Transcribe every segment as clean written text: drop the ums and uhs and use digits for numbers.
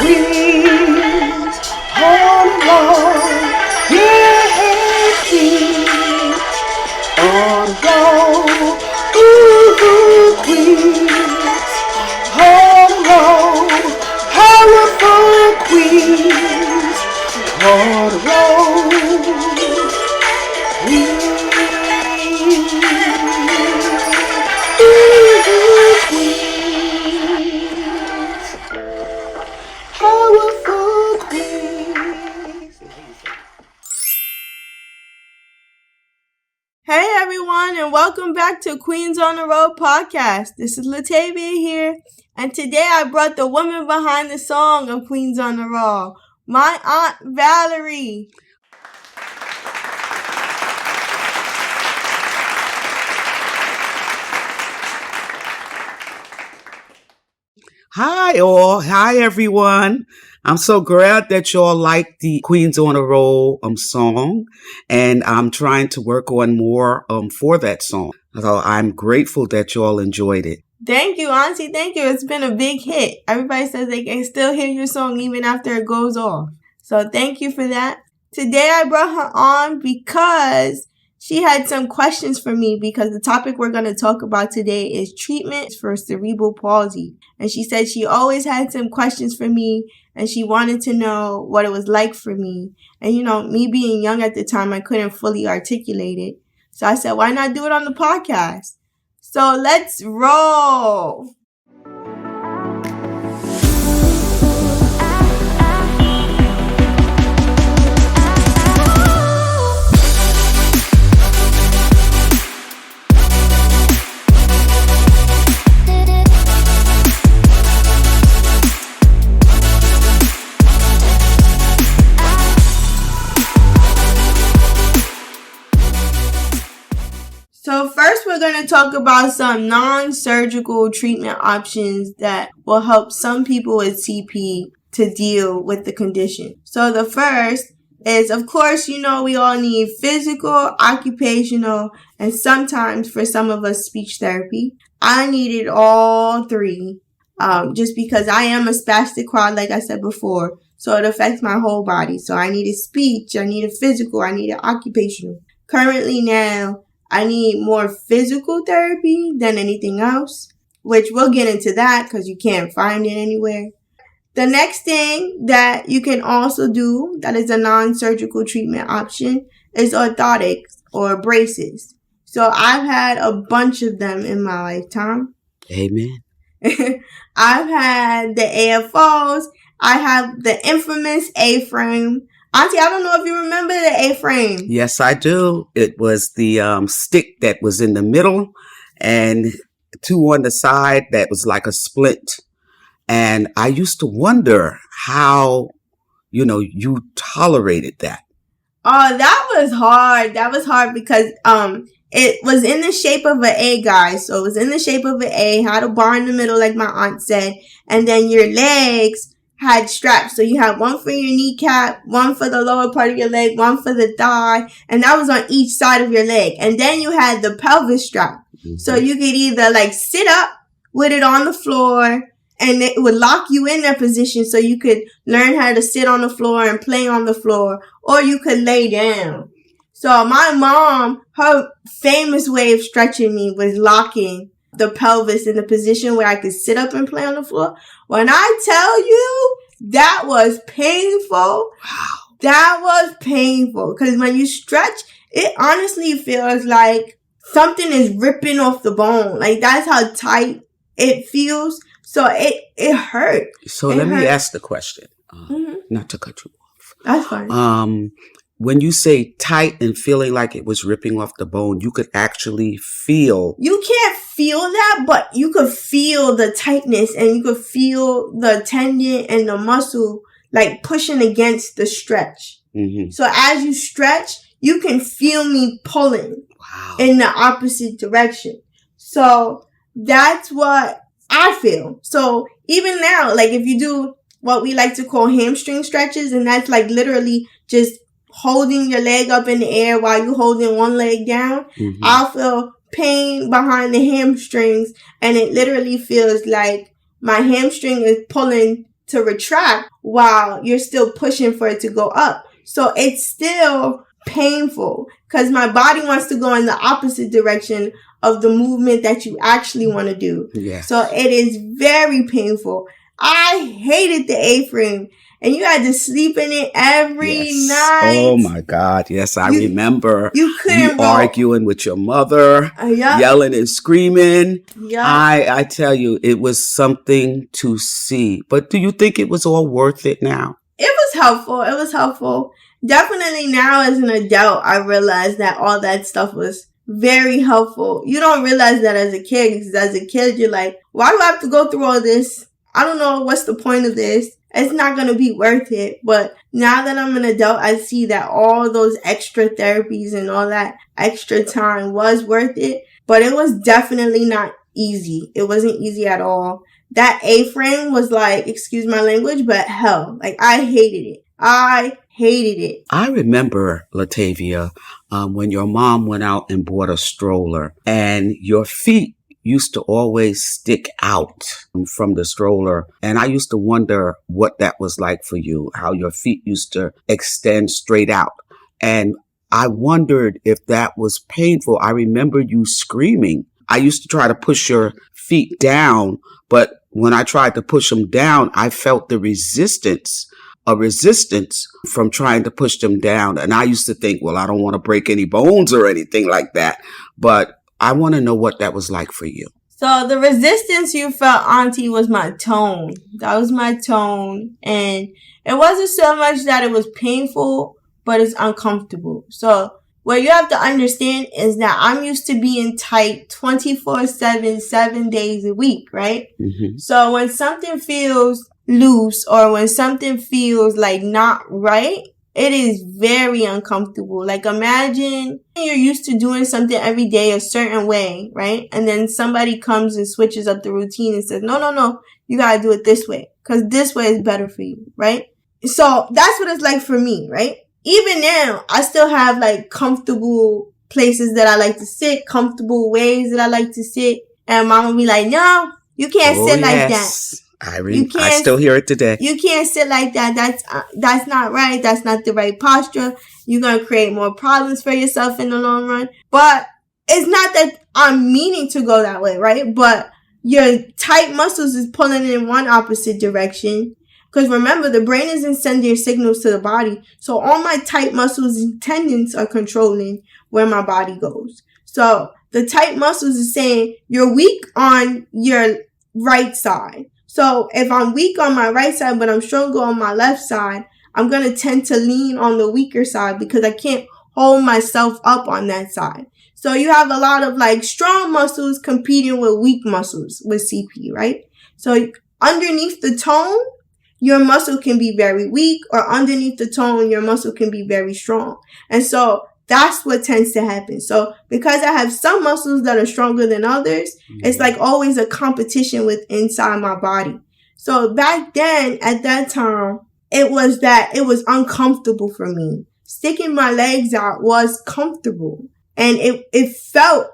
queens, all along, yeah, queens, all along, ooh, queens, all along, powerful queens, all along, queens. Hey everyone, and welcome back to Queens on the Road podcast. This is Latavia here, and today I brought the woman behind the song of Queens on the Road, my Aunt Valerie. Hi all. Hi everyone. I'm so glad that y'all like the Queens on a Roll song, and I'm trying to work on more for that song. So I'm grateful that y'all enjoyed it. Thank you, Auntie. Thank you. It's been a big hit. Everybody says they can still hear your song even after it goes off. So thank you for that. Today I brought her on because she had some questions for me, because the topic we're going to talk about today is treatment for cerebral palsy. And she said she always had some questions for me, and she wanted to know what it was like for me. And, you know, me being young at the time, I couldn't fully articulate it. So I said, why not do it on the podcast? So let's roll. So first we're going to talk about some non-surgical treatment options that will help some people with CP to deal with the condition. So the first is, of course, you know, we all need physical, occupational, and sometimes for some of us speech therapy. I needed all three just because I am a spastic quad, like I said before. So it affects my whole body. So I needed speech, I needed physical, I needed occupational. Currently now, I need more physical therapy than anything else, which we'll get into that because you can't find it anywhere. The next thing that you can also do that is a non-surgical treatment option is orthotics or braces. So I've had a bunch of them in my lifetime. Amen. I've had the AFOs. I have the infamous AFrame. Auntie, I don't know if you remember the AFrame. Yes, I do. It was the stick that was in the middle and two on the side that was like a split. And I used to wonder how, you tolerated that. Oh, that was hard. That was hard because it was in the shape of an A, guys. So it was in the shape of an A, had a bar in the middle like my aunt said. And then your legs had straps. So you had one for your kneecap, one for the lower part of your leg, one for the thigh, and that was on each side of your leg. And then you had the pelvis strap. Mm-hmm. So you could either like sit up with it on the floor, and it would lock you in that position so you could learn how to sit on the floor and play on the floor, or you could lay down. So my mom, her famous way of stretching me was locking the pelvis in the position where I could sit up and play on the floor. When I tell you, that was painful. Wow. That was painful. Because when you stretch, it honestly feels like something is ripping off the bone. Like, that's how tight it feels. So it hurt. So let me ask the question. Not to cut you off. That's fine. When you say tight and feeling like it was ripping off the bone, you could actually feel. You can't feel that, but you could feel the tightness, and you could feel the tendon and the muscle like pushing against the stretch. Mm-hmm. So as you stretch, you can feel me pulling in the opposite direction. So that's what I feel. So even now, like if you do what we like to call hamstring stretches, and that's like literally just holding your leg up in the air while you're holding one leg down, I'll feel pain behind the hamstrings, and it literally feels like my hamstring is pulling to retract while you're still pushing for it to go up. So it's still painful because my body wants to go in the opposite direction of the movement that you actually want to do. Yes. So it is very painful. I hated the A-frame, and you had to sleep in it every night. Oh my God. Yes, I remember you couldn't arguing with your mother, yelling and screaming. I tell you, it was something to see. But do you think it was all worth it now? It was helpful. It was helpful. Definitely now as an adult, I realized that all that stuff was very helpful. You don't realize that as a kid, because as a kid, you're like, why do I have to go through all this? I don't know what's the point of this. It's not going to be worth it. But now that I'm an adult, I see that all those extra therapies and all that extra time was worth it. But it was definitely not easy. It wasn't easy at all. That A-frame was like, excuse my language, but hell. Like, I hated it. I hated it. I remember, Latavia, when your mom went out and bought a stroller and your feet used to always stick out from the stroller. And I used to wonder what that was like for you, how your feet used to extend straight out. And I wondered if that was painful. I remember you screaming. I used to try to push your feet down, but when I tried to push them down, I felt the resistance from trying to push them down. And I used to think, well, I don't want to break any bones or anything like that. But I want to know what that was like for you. So the resistance you felt, Auntie, was my tone. That was my tone. And it wasn't so much that it was painful, but it's uncomfortable. So what you have to understand is that I'm used to being tight 24/7, 7 days a week, right? Mm-hmm. So when something feels loose or when something feels like not right, it is very uncomfortable. Like imagine you're used to doing something every day a certain way, right? And then somebody comes and switches up the routine and says, no, you gotta do it this way because this way is better for you, right? So that's what it's like for me, right? Even now, I still have like comfortable places that I like to sit, comfortable ways that I like to sit. And mom will be like, no, you can't sit like that. I still hear it today. You can't sit like that. That's not right. That's not the right posture. You're going to create more problems for yourself in the long run. But it's not that I'm meaning to go that way, right? But your tight muscles is pulling in one opposite direction. Because remember, the brain isn't sending signals to the body. So all my tight muscles and tendons are controlling where my body goes. So the tight muscles is saying you're weak on your right side. So if I'm weak on my right side, but I'm stronger on my left side, I'm going to tend to lean on the weaker side because I can't hold myself up on that side. So you have a lot of like strong muscles competing with weak muscles with CP, right? So underneath the tone, your muscle can be very weak, or underneath the tone, your muscle can be very strong. And so that's what tends to happen. So because I have some muscles that are stronger than others, it's like always a competition with inside my body. So back then, at that time, it was uncomfortable for me. Sticking my legs out was comfortable. And it felt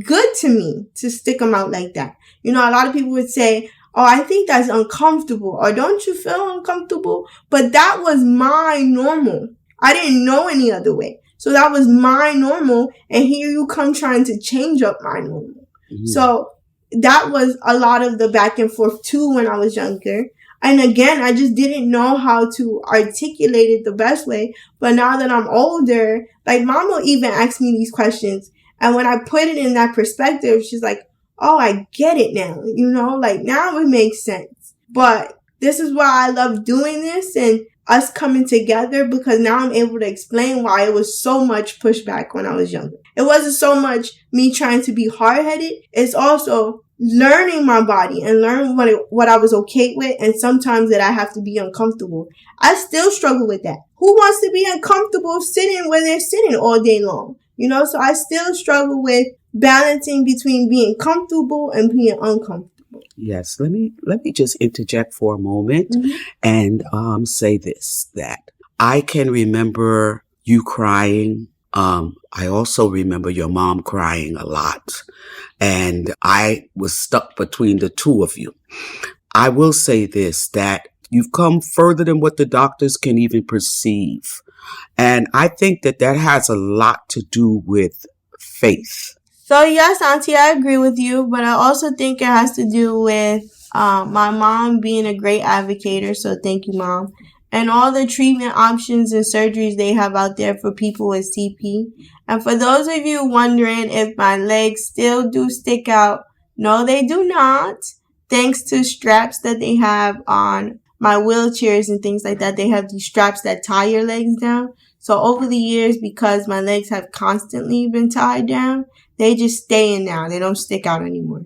good to me to stick them out like that. You know, a lot of people would say, oh, I think that's uncomfortable. Or don't you feel uncomfortable? But that was my normal. I didn't know any other way. So that was my normal. And here you come trying to change up my normal. Mm-hmm. So that was a lot of the back and forth too when I was younger. And again, I just didn't know how to articulate it the best way. But now that I'm older, like mom will even ask me these questions. And when I put it in that perspective, she's like, oh, I get it now. You know, like now it makes sense. But this is why I love doing this and us coming together, because now I'm able to explain why it was so much pushback when I was younger. It wasn't so much me trying to be hard-headed. It's also learning my body and learning what I was okay with, and sometimes that I have to be uncomfortable. I still struggle with that. Who wants to be uncomfortable sitting where they're sitting all day long? You know, so I still struggle with balancing between being comfortable and being uncomfortable. Yes, let me just interject for a moment and say this, that I can remember you crying. I also remember your mom crying a lot, and I was stuck between the two of you. I will say this, that You've come further than what the doctors can even perceive. And I think that has a lot to do with faith. So yes, Auntie, I agree with you, but I also think it has to do with my mom being a great advocator. So thank you, Mom. And all the treatment options and surgeries they have out there for people with CP. And for those of you wondering if my legs still do stick out, no, they do not. Thanks to straps that they have on my wheelchairs and things like that. They have these straps that tie your legs down. So over the years, because my legs have constantly been tied down, they just stay in now. They don't stick out anymore.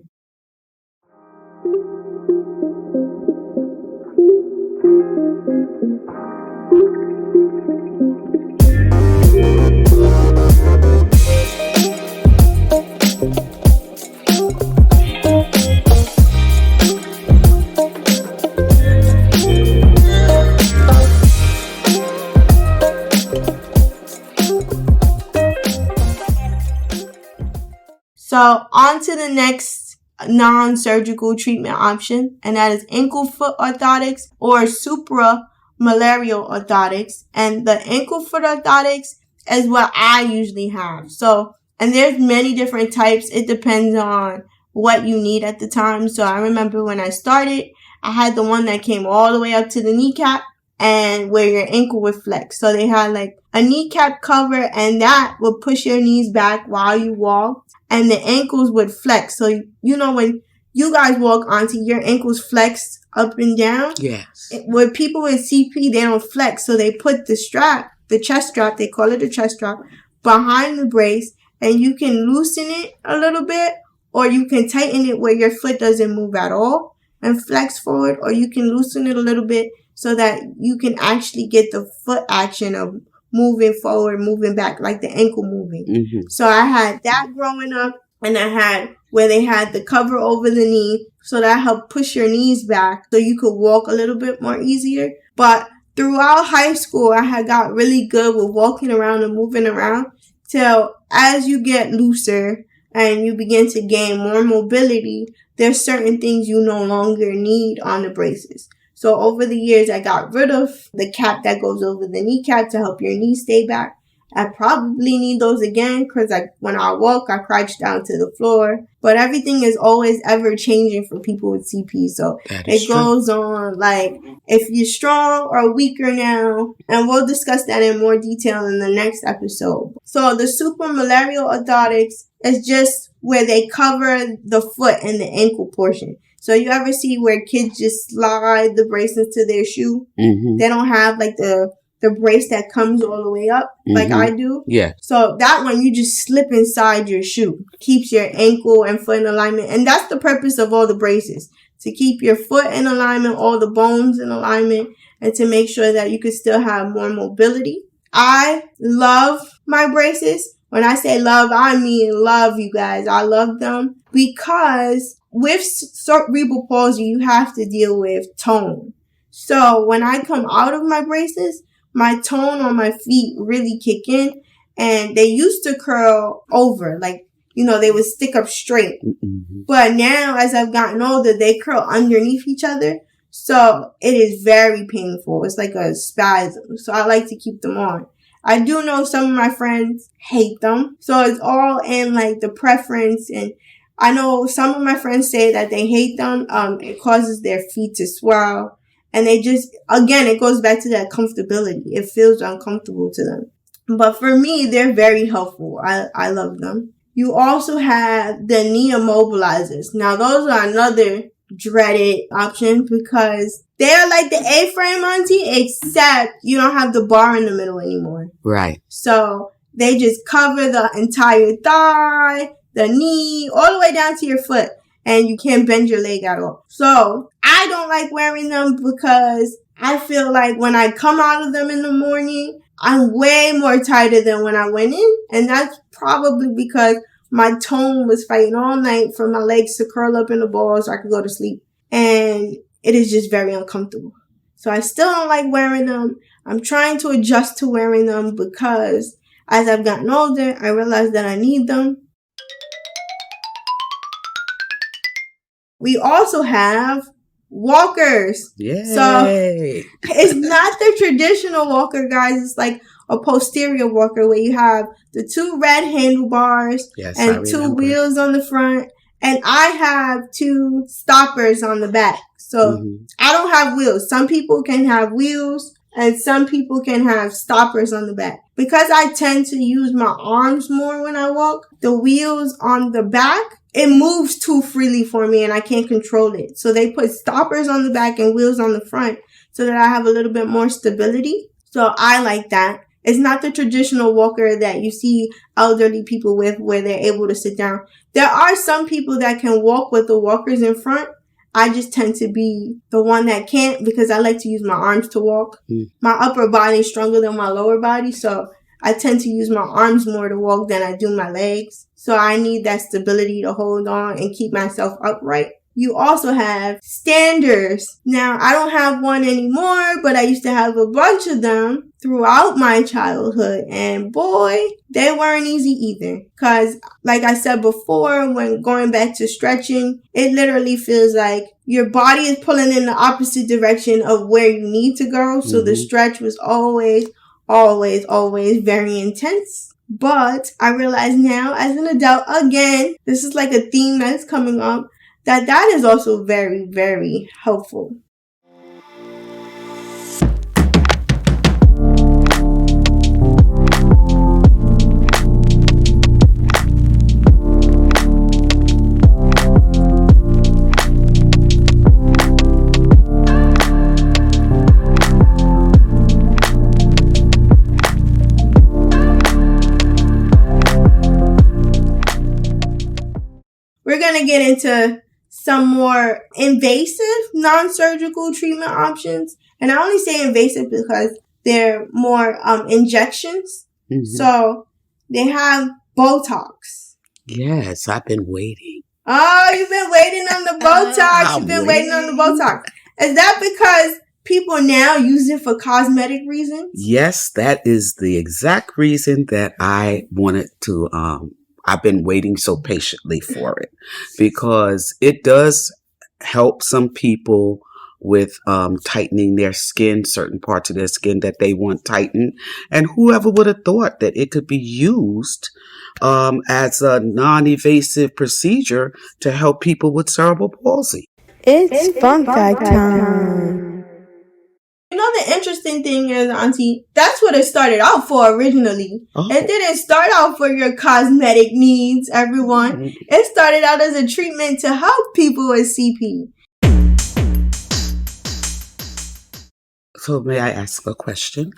So on to the next non-surgical treatment option, and that is ankle foot orthotics or supramalleolar orthotics. And the ankle foot orthotics is what I usually have. So, and there's many different types. It depends on what you need at the time. So I remember when I started, I had the one that came all the way up to the kneecap and where your ankle would flex. So they had like a kneecap cover, and that would push your knees back while you walk, and the ankles would flex. So, you know, when you guys walk, Auntie, your ankles flex up and down. Yes. With people with CP, they don't flex. So they put the strap, the chest strap, they call it a chest strap, behind the brace, and you can loosen it a little bit, or you can tighten it where your foot doesn't move at all and flex forward, or you can loosen it a little bit so that you can actually get the foot action of moving forward, moving back, like the ankle moving. Mm-hmm. So I had that growing up, and I had where they had the cover over the knee, so that helped push your knees back so you could walk a little bit more easier. But throughout high school, I had got really good with walking around and moving around, till as you get looser and you begin to gain more mobility, there's certain things you no longer need on the braces. So over the years, I got rid of the cap that goes over the kneecap to help your knee stay back. I probably need those again because when I walk, I crouch down to the floor. But everything is always ever changing for people with CP. So it goes on like if you're strong or weaker now. And we'll discuss that in more detail in the next episode. So the supramalleolar orthotics is just where they cover the foot and the ankle portion. So you ever see where kids just slide the brace into their shoe? Mm-hmm. They don't have like the brace that comes all the way up like I do. Yeah. So that one, you just slip inside your shoe. Keeps your ankle and foot in alignment. And that's the purpose of all the braces. To keep your foot in alignment, all the bones in alignment, and to make sure that you can still have more mobility. I love my braces. When I say love, I mean love, you guys. I love them because with cerebral palsy, you have to deal with tone. So when I come out of my braces, my tone on my feet really kick in, and they used to curl over, like, you know, they would stick up straight. Mm-hmm. But now, as I've gotten older, they curl underneath each other. So it is very painful. It's like a spasm. So I like to keep them on. I do know some of my friends hate them. So it's all in like the preference. And I know some of my friends say that they hate them. It causes their feet to swell. And they just, again, it goes back to that comfortability. It feels uncomfortable to them. But for me, they're very helpful. I love them. You also have the knee immobilizers. Now, those are another dreaded option because they're like the AFrame Auntie, except you don't have the bar in the middle anymore. Right. So they just cover the entire thigh, the knee, all the way down to your foot. And you can't bend your leg at all. So I don't like wearing them because I feel like when I come out of them in the morning, I'm way more tighter than when I went in. And that's probably because my tone was fighting all night for my legs to curl up in a ball so I could go to sleep. And it is just very uncomfortable. So I still don't like wearing them. I'm trying to adjust to wearing them because as I've gotten older, I realized that I need them. We also have walkers. Yay. So it's not the traditional walker, guys. It's like a posterior walker where you have the 2 red handlebars and 2 wheels on the front. And I have 2 stoppers on the back. So I don't have wheels. Some people can have wheels and some people can have stoppers on the back. Because I tend to use my arms more when I walk, the wheels on the back, it moves too freely for me and I can't control it. So they put stoppers on the back and wheels on the front so that I have a little bit more stability. So I like that. It's not the traditional walker that you see elderly people with where they're able to sit down. There are some people that can walk with the walkers in front. I just tend to be the one that can't because I like to use my arms to walk. My upper body is stronger than my lower body, so I tend to use my arms more to walk than I do my legs. So I need that stability to hold on and keep myself upright. You also have standers. Now, I don't have one anymore, but I used to have a bunch of them throughout my childhood. And boy, they weren't easy either. Because, like I said before, when going back to stretching, it literally feels like your body is pulling in the opposite direction of where you need to go. So the stretch was always very intense. But I realize now, as an adult, again, this is like a theme that's coming up, that is also very, very helpful. We're going to get into some more invasive non-surgical treatment options. And I only say invasive because they're more injections. So they have Botox. Yes, I've been waiting. Oh, you've been waiting on the Botox. You've been waiting on the Botox. Is that because people now use it for cosmetic reasons? Yes, that is the exact reason that I wanted to I've been waiting so patiently for it, because it does help some people with tightening their skin, certain parts of their skin that they want tightened. And whoever would have thought that it could be used as a non-invasive procedure to help people with cerebral palsy. It's fun fact time. You know, the interesting thing is, Auntie, that's what it started out for originally. It didn't start out for your cosmetic needs, everyone. It started out as a treatment to help people with CP. So may I ask a question?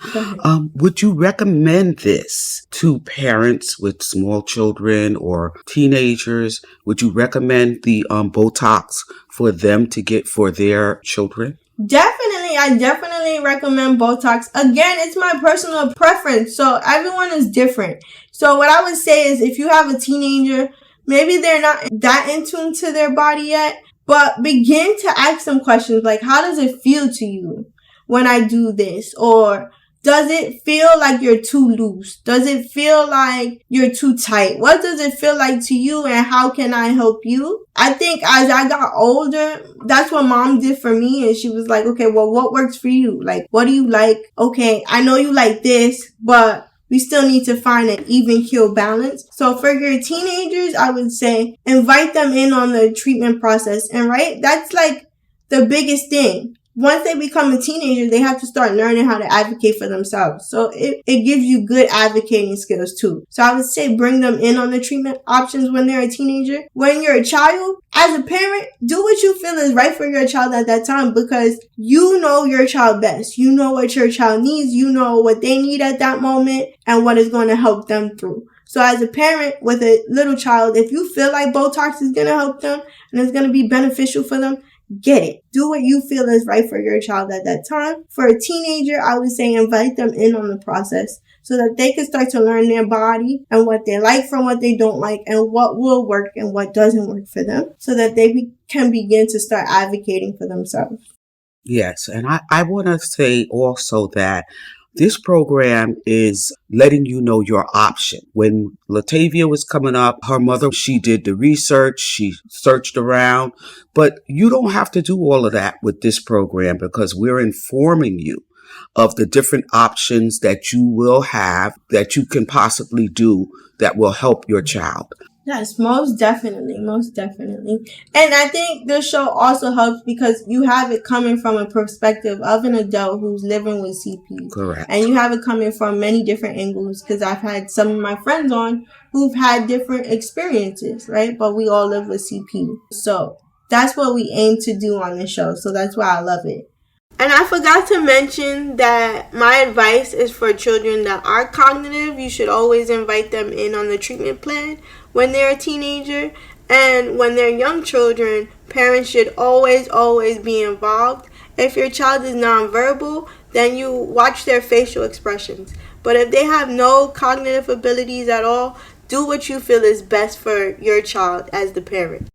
Would you recommend this to parents with small children or teenagers? Would you recommend the Botox for them to get for their children? Definitely. I definitely recommend Botox. Again, it's my personal preference. So everyone is different. So what I would say is if you have a teenager, maybe they're not that in tune to their body yet, but begin to ask them questions like, how does it feel to you when I do this? Or does it feel like you're too loose? Does it feel like you're too tight? What does it feel like to you and how can I help you? I think as I got older, that's what Mom did for me. And she was like, okay, well, what works for you? Like, what do you like? Okay, I know you like this, but we still need to find an even keel balance. So for your teenagers, I would say invite them in on the treatment process. And right, that's like the biggest thing. Once they become a teenager, they have to start learning how to advocate for themselves. So it gives you good advocating skills too. So I would say bring them in on the treatment options when they're a teenager. When you're a child, as a parent, do what you feel is right for your child at that time, because you know your child best. You know what your child needs. You know what they need at that moment and what is going to help them through. So as a parent with a little child, if you feel like Botox is going to help them and it's going to be beneficial for them, get it. Do what you feel is right for your child at that time. For a teenager, I would say invite them in on the process so that they can start to learn their body and what they like from what they don't like and what will work and what doesn't work for them so that they can begin to start advocating for themselves. Yes, and I want to say also that This program is letting you know your option. When Latavia was coming up, her mother, she did the research, she searched around, but you don't have to do all of that with this program because we're informing you of the different options that you will have that you can possibly do that will help your child. Yes, most definitely, most definitely. And I think this show also helps because you have it coming from a perspective of an adult who's living with CP. Correct. And you have it coming from many different angles because I've had some of my friends on who've had different experiences, right? But we all live with CP. So that's what we aim to do on this show. So that's why I love it. And I forgot to mention that my advice is for children that are cognitive. You should always invite them in on the treatment plan when they're a teenager. And when they're young children, parents should always be involved. If your child is nonverbal, then you watch their facial expressions. But if they have no cognitive abilities at all, do what you feel is best for your child as the parent.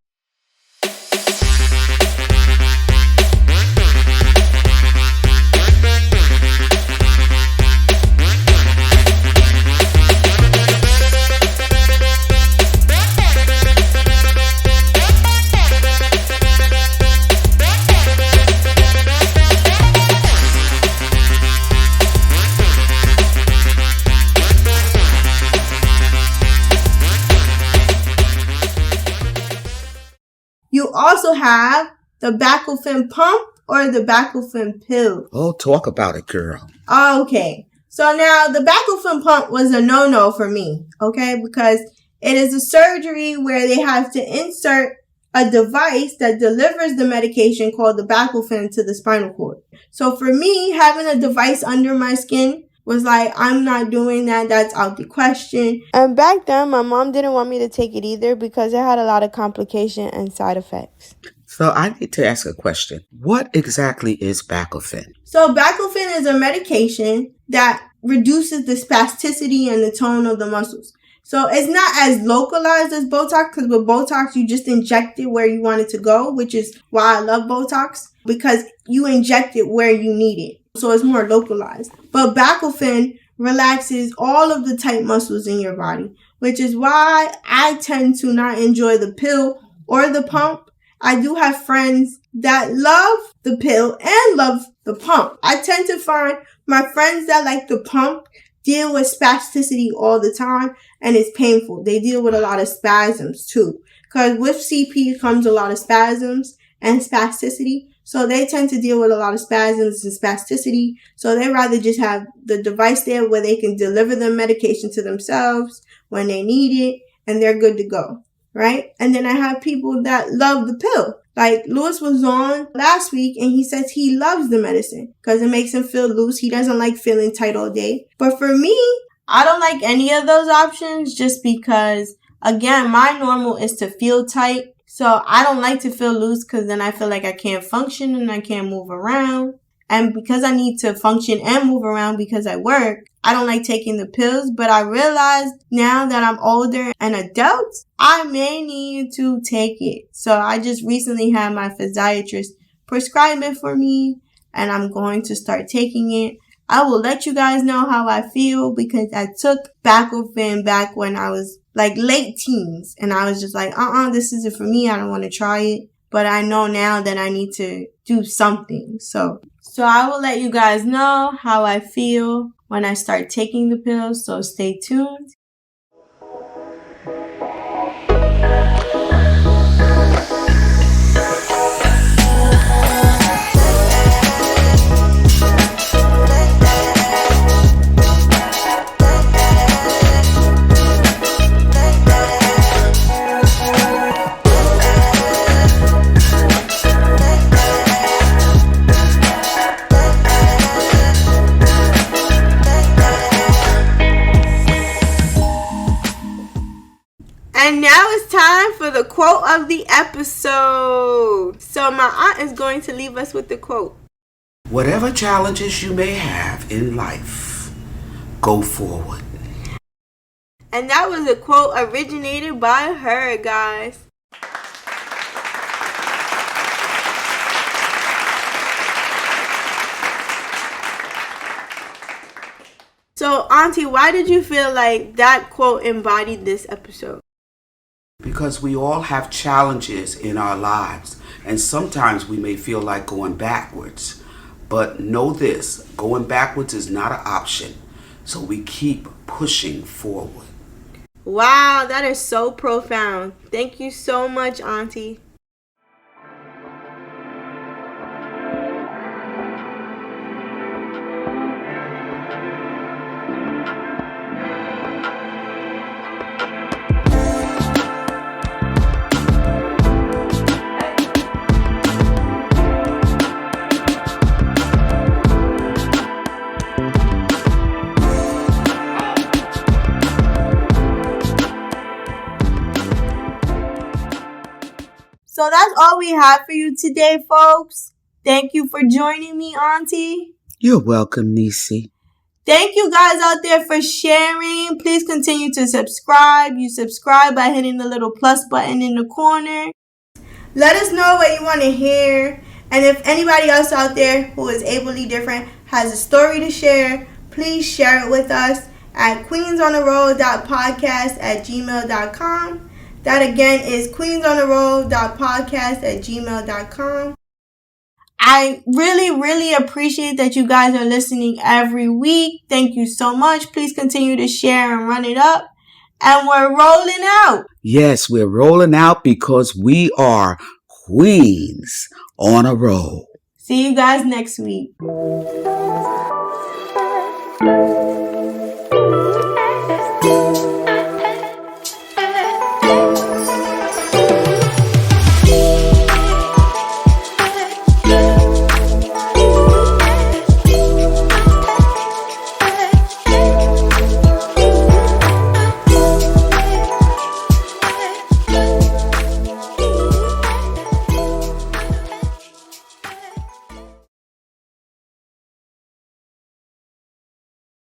You also have the baclofen pump or the baclofen pill. Oh, talk about it, girl. Okay. So now the baclofen pump was a no-no for me, okay? Because it is a surgery where they have to insert a device that delivers the medication called the baclofen to the spinal cord. So for me, having a device under my skin was like, I'm not doing that. That's out the question. And back then, my mom didn't want me to take it either because it had a lot of complication and side effects. So I need to ask a question. What exactly is baclofen? So baclofen is a medication that reduces the spasticity and the tone of the muscles. So it's not as localized as Botox because with Botox, you just inject it where you want it to go, which is why I love Botox because you inject it where you need it. So it's more localized. But baclofen relaxes all of the tight muscles in your body, which is why I tend to not enjoy the pill or the pump. I do have friends that love the pill and love the pump. I tend to find my friends that like the pump deal with spasticity all the time, and it's painful. They deal with a lot of spasms too. Because with CP comes a lot of spasms and spasticity. So they tend to deal with a lot of spasms and spasticity. So they rather just have the device there where they can deliver the medication to themselves when they need it, and they're good to go, right? And then I have people that love the pill. Like Lewis was on last week and he says he loves the medicine because it makes him feel loose. He doesn't like feeling tight all day. But for me, I don't like any of those options just because, again, my normal is to feel tight. So I don't like to feel loose because then I feel like I can't function and I can't move around. And because I need to function and move around because I work, I don't like taking the pills. But I realized now that I'm older and adult, I may need to take it. So I just recently had my physiatrist prescribe it for me and I'm going to start taking it. I will let you guys know how I feel because I took baclofen back when I was like late teens and I was just like, this isn't for me. I don't want to try it. But I know now that I need to do something. So I will let you guys know how I feel when I start taking the pills. So stay tuned. And now it's time for the quote of the episode. So my aunt is going to leave us with the quote. Whatever challenges you may have in life, go forward. And that was a quote originated by her, guys. So, Auntie, why did you feel like that quote embodied this episode? Because we all have challenges in our lives, and sometimes we may feel like going backwards. But know this, going backwards is not an option. So we keep pushing forward. Wow, that is so profound. Thank you so much, Auntie. So that's all we have for you today, folks. Thank you for joining me, Auntie. You're welcome, Nisi. Thank you guys out there for sharing. Please continue to subscribe. You subscribe by hitting the little plus button in the corner. Let us know what you want to hear. And if anybody else out there who is ably different has a story to share, please share it with us at queensontherroad.podcast@gmail.com. That again is queensontherroad.podcast@gmail.com. I really appreciate that you guys are listening every week. Thank you so much. Please continue to share and run it up. And we're rolling out. Yes, we're rolling out because we are queens on a roll. See you guys next week.